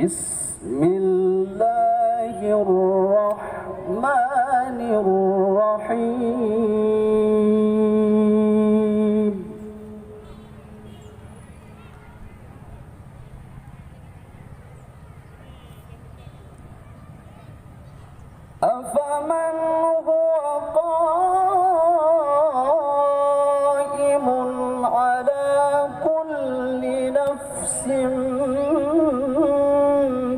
بسم الله الرحمن الرحيم. أفمن هو قائم على كل نفس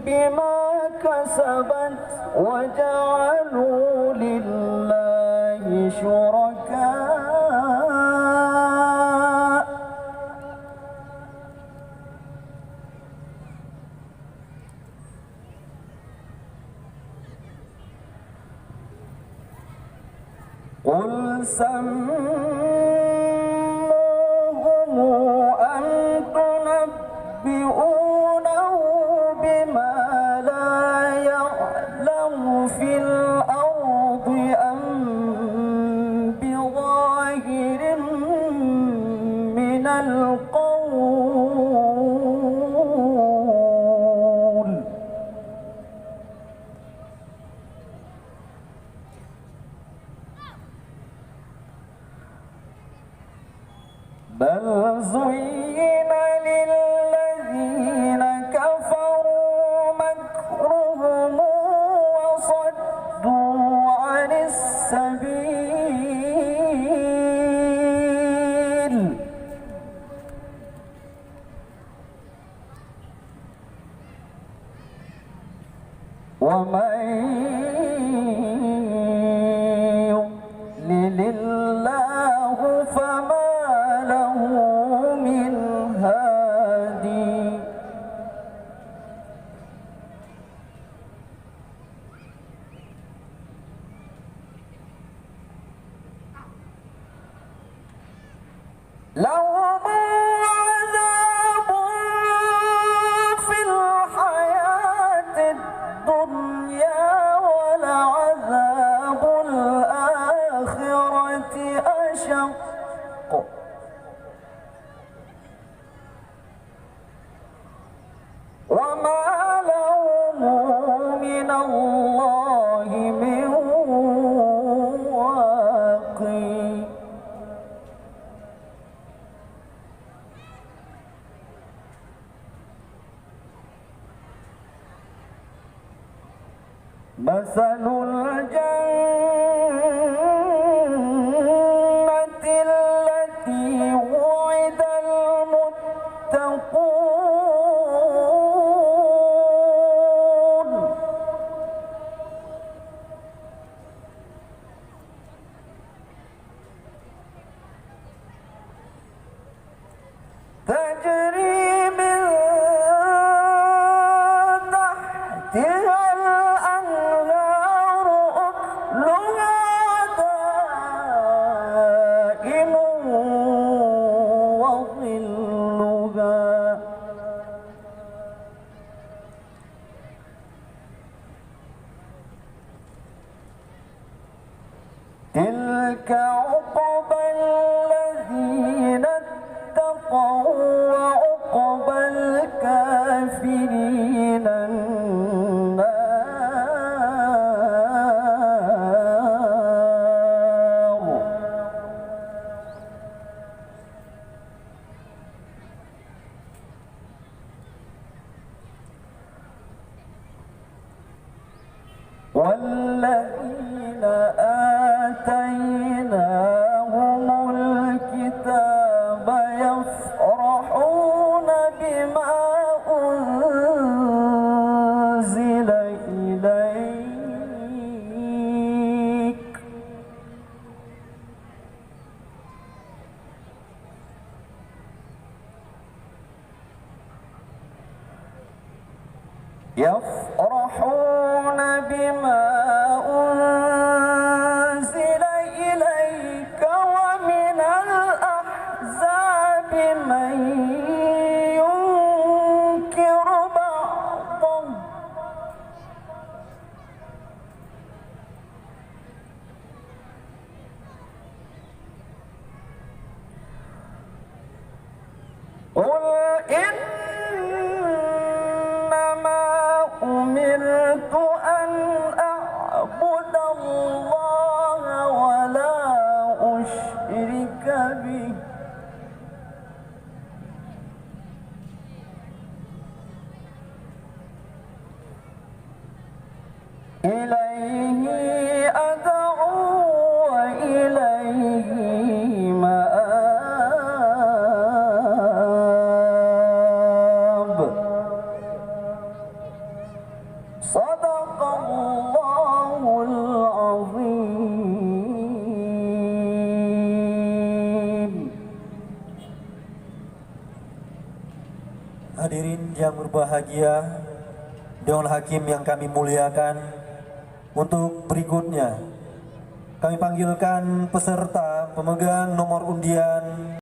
بما كسبت وجعلوا لله شركاء قل سموهم أم تنبئونه بما لا يعلم في الأرض أم بظاهر من القول بل زين للذين كفروا مكرهم وصدوا عن السبيل ومن يضلل الله فما له من هادي لهم عذاب في الحياة الدنيا ولعذاب الآخرة أشق وما لهم من الله من واق مثل الجنة التي وعد المتقون تجري من تحتها الأنهار أكلها دائم وظلها تلك عقبى الذين اتقوا وعقبى الكافرين النار والذين آتيناهم الكتاب يفرحون بما أنزل إليك يفرحون بما أنزل إليك ومن الأحزاب من ينكر بعضه قل إنما به إليه أدعو وإليه مآب صدق الله العظيم. Hadirin yang berbahagia, Dewan Hakim yang kami muliakan, untuk berikutnya kami panggilkan peserta pemegang nomor undian